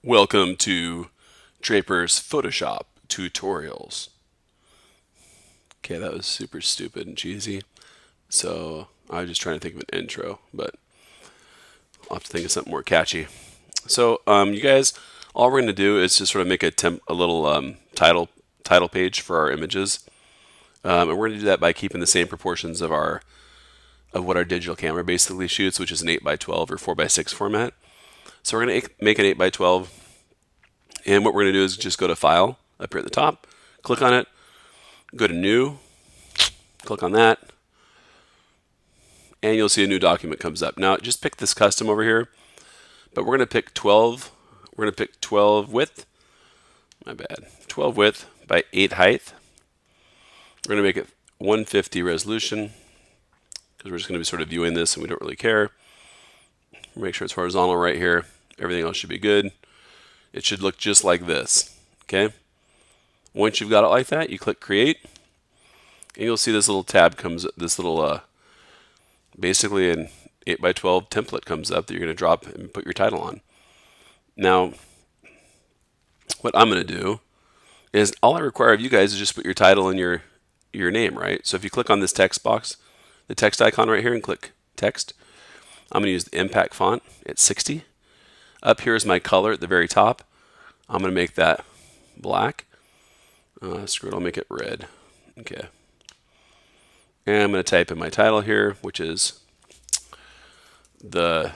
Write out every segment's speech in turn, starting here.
Welcome to Draper's Photoshop tutorials. Okay, that was super stupid and cheesy. So I was just trying to think of an intro, but I'll have to think of something more catchy. So you guys, all we're going to do is just sort of make a little title page for our images, and we're going to do that by keeping the same proportions of what our digital camera basically shoots, which is an 8x12 or 4x6 format. So we're going to make an 8x12. And what we're going to do is just go to File up here at the top, click on it, go to New, click on that, and you'll see a new document comes up. Now, just pick this custom over here, but we're going to pick 12. We're going to pick 12 width. My bad. 12 width by 8 height. We're going to make it 150 resolution because we're just going to be sort of viewing this and we don't really care. Make sure it's horizontal right here. Everything else should be good. It should look just like this. Okay. Once you've got it like that, you click Create, and you'll see this little tab comes, this little, basically an 8x12 template comes up that you're going to drop and put your title on. Now, what I'm going to do is all I require of you guys is just put your title and your name, right? So if you click on this text box, the text icon right here, and click Text, I'm going to use the impact font at 60. Up here is my color at the very top. I'm going to make that black. Screw it, I'll make it red. Okay. And I'm going to type in my title here, which is The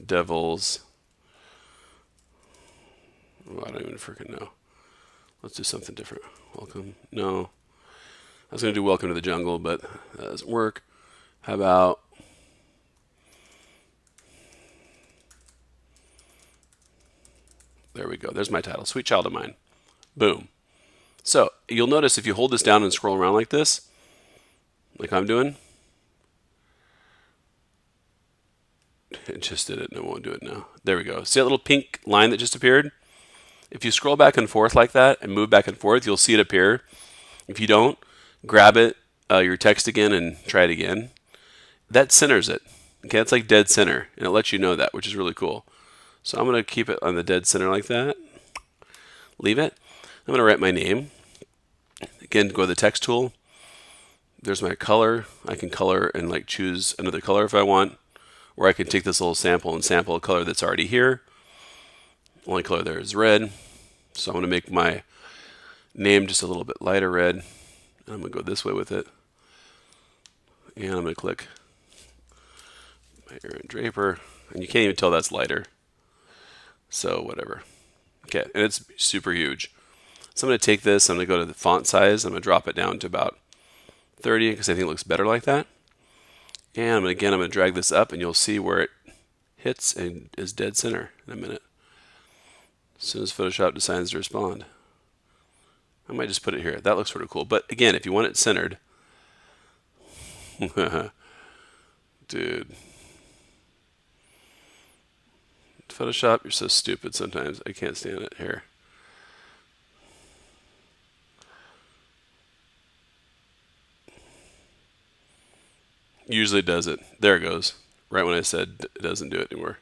Devil's. Oh, I don't even freaking know. Let's do something different. Welcome. No. I was going to do Welcome to the Jungle, but that doesn't work. How about there we go. There's my title. Sweet Child of Mine. Boom. So you'll notice if you hold this down and scroll around like this, like I'm doing, it just did it and it won't do it now. There we go. See that little pink line that just appeared? If you scroll back and forth like that and move back and forth, you'll see it appear. If you don't, grab it, your text again, and try it again. That centers it. Okay, it's like dead center, and it lets you know that, which is really cool. So I'm going to keep it on the dead center like that. Leave it. I'm going to write my name. Again, go to the text tool. There's my color. I can color and like choose another color if I want, or I can take this little sample and sample a color that's already here. Only color there is red. So I'm going to make my name just a little bit lighter red. I'm going to go this way with it. And I'm going to click my Aaron Draper. And you can't even tell that's lighter. So whatever. Okay, and it's super huge. So I'm going to take this, I'm going to go to the font size, I'm going to drop it down to about 30 because I think it looks better like that. And I'm going to drag this up and you'll see where it hits and is dead center in a minute. As soon as Photoshop decides to respond. I might just put it here. That looks sort of cool. But again, if you want it centered, dude. Photoshop, you're so stupid sometimes. I can't stand it here. Usually does it. There it goes. Right when I said it doesn't do it anymore.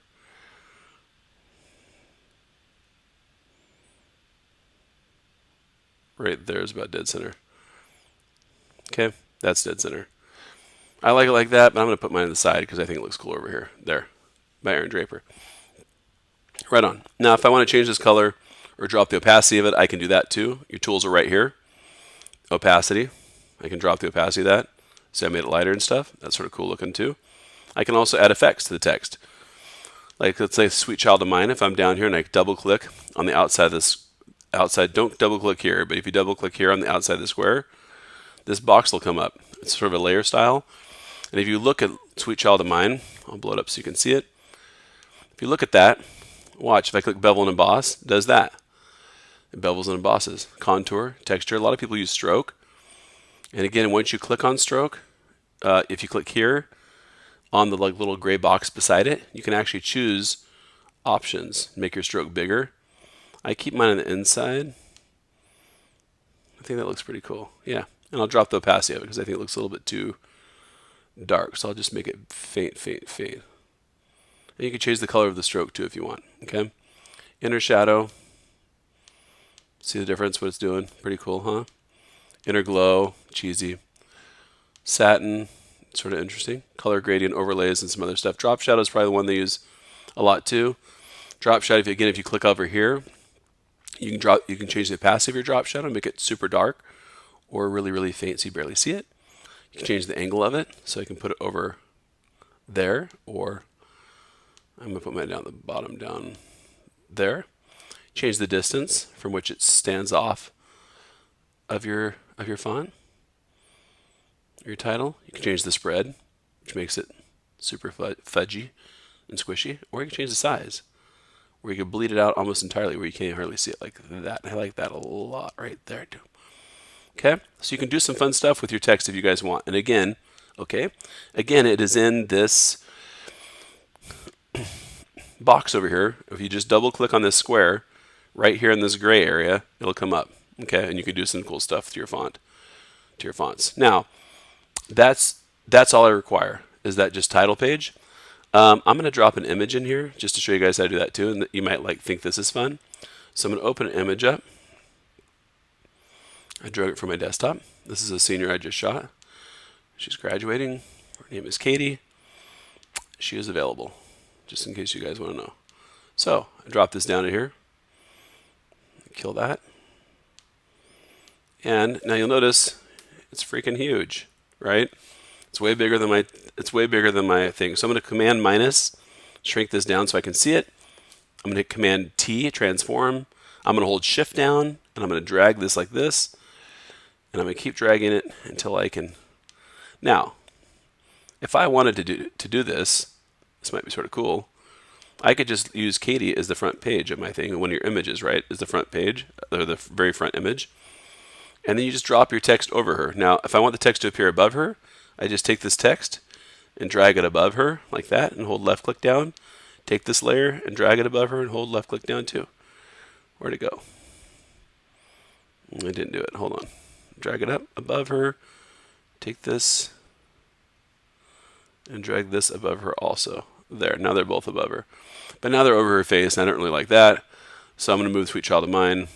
Right there is about dead center. Okay, that's dead center. I like it like that, but I'm going to put mine on the side because I think it looks cool over here. There, by Aaron Draper. Right on. Now, if I want to change this color or drop the opacity of it, I can do that too. Your tools are right here. Opacity. I can drop the opacity of that. See, I made it lighter and stuff. That's sort of cool looking too. I can also add effects to the text. Like, let's say Sweet Child of Mine. If I'm down here and I double click on the outside of this, don't double click here, but if you double click here on the outside of the square, this box will come up. It's sort of a layer style. And if you look at Sweet Child of Mine, I'll blow it up so you can see it. If you look at that, watch, if I click bevel and emboss, it does that. It bevels and embosses. Contour, texture. A lot of people use stroke. And again, once you click on stroke, if you click here on the like little gray box beside it, you can actually choose options. Make your stroke bigger. I keep mine on the inside. I think that looks pretty cool. Yeah. And I'll drop the opacity of it because I think it looks a little bit too dark. So I'll just make it faint, faint, faint. And you can change the color of the stroke too if you want. Okay. Inner shadow. See the difference, what it's doing? Pretty cool, huh? Inner glow, cheesy. Satin, sort of interesting. Color gradient overlays and some other stuff. Drop shadow is probably the one they use a lot too. Drop shadow, if you click over here, you can change the opacity of your drop shadow, make it super dark or really, really faint so you barely see it. You can change the angle of it, so I can put it over there, or I'm going to put mine down the bottom down there. Change the distance from which it stands off of your font, your title. You can change the spread, which makes it super fudgy and squishy, or you can change the size, where you can bleed it out almost entirely, where you can't hardly see it like that. I like that a lot right there too. Okay, so you can do some fun stuff with your text if you guys want. And again, it is in this box over here. If you just double click on this square right here in this gray area, it'll come up. Okay, and you can do some cool stuff to your fonts. Now, that's all I require is that just title page. I'm going to drop an image in here just to show you guys how to do that too, and you might think this is fun. So I'm going to open an image up. I drug it from my desktop. This is a senior I just shot. She's graduating. Her name is Katie. She is available, just in case you guys want to know. So I drop this down in here. Kill that. And now you'll notice it's freaking huge, right? It's way bigger than my thing. So I'm going to Command minus, shrink this down so I can see it. I'm going to hit Command T, transform. I'm going to hold Shift down, and I'm going to drag this like this. And I'm going to keep dragging it until I can. Now, if I wanted to do this might be sort of cool. I could just use Katie as the front page of my thing. One of your images, right, is the front page, or the very front image. And then you just drop your text over her. Now, if I want the text to appear above her, I just take this text and drag it above her like that and hold left click down. Take this layer and drag it above her and hold left click down too. Where'd it go? I didn't do it. Hold on. Drag it up above her. Take this and drag this above her also. There. Now they're both above her. But now they're over her face, and I don't really like that. So I'm going to move Sweet Child of Mine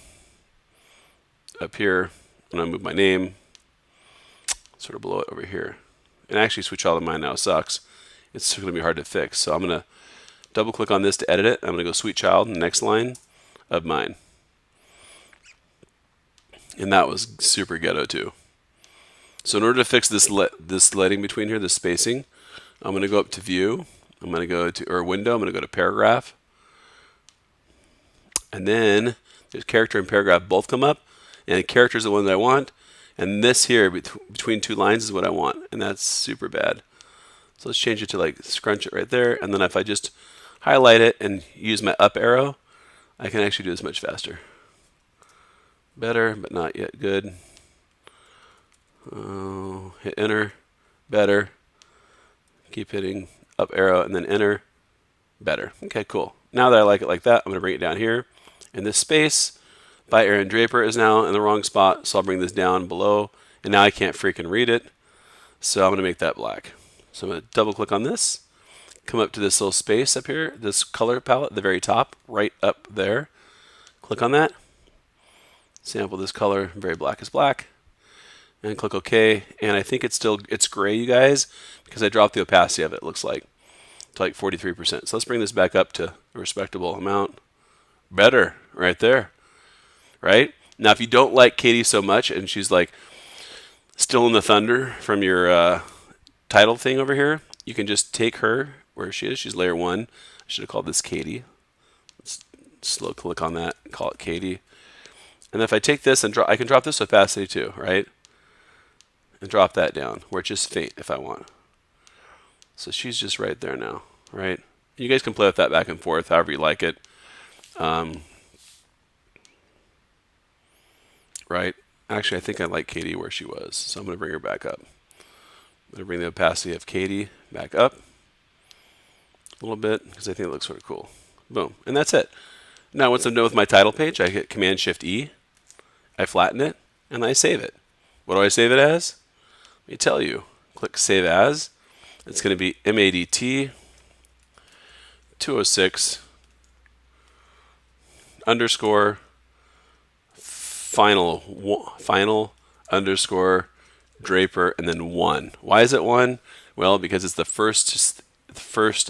up here. And I'm going to move my name sort of below it over here. And actually, Sweet Child of Mine now sucks. It's going to be hard to fix. So I'm going to double click on this to edit it. I'm going to go Sweet Child, next line of mine. And that was super ghetto too. So in order to fix this lighting between here, this spacing, I'm going to go up to View. I'm going to go to Window. I'm going to go to Paragraph. And then there's Character and Paragraph both come up. And character is the one that I want. And this here between two lines is what I want. And that's super bad. So let's change it to scrunch it right there. And then if I just highlight it and use my up arrow, I can actually do this much faster. Better, but not yet good. Hit enter. Better. Keep hitting up arrow and then enter. Better. Okay, cool. Now that I like it like that, I'm going to bring it down here. And this space by Aaron Draper is now in the wrong spot, so I'll bring this down below. And now I can't freaking read it. So I'm going to make that black. So I'm going to double click on this. Come up to this little space up here, this color palette at the very top, right up there. Click on that. Sample this color, very black is black. And click OK. And I think it's gray, you guys, because I dropped the opacity of it, looks like, to 43%. So let's bring this back up to a respectable amount. Better, right there. Right? Now, if you don't like Katie so much and she's still in the thunder from your title thing over here, you can just take her where she is. She's layer 1. I should have called this Katie. Let's slow click on that and call it Katie. And if I take this and I can drop this opacity too, right? And drop that down where it's just faint if I want. So she's just right there now, right? You guys can play with that back and forth however you like it. Right? Actually, I think I like Katie where she was, so I'm going to bring her back up. I'm going to bring the opacity of Katie back up a little bit because I think it looks sort of cool. Boom. And that's it. Now, once I'm done with my title page, I hit Command-Shift-E. I flatten it, and I save it. What do I save it as? Let me tell you. Click Save As. It's going to be MADT 206 underscore final underscore Draper and then 1. Why is it 1? Well, because it's the first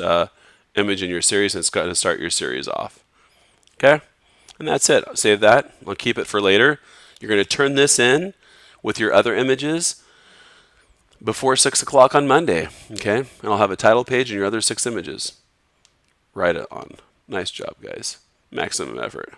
image in your series, and it's going to start your series off. Okay, and that's it. Save that. I'll keep it for later. You're going to turn this in with your other images before 6 o'clock on Monday. Okay, and I'll have a title page and your other 6 images. Write it on. Nice job, guys. Maximum effort.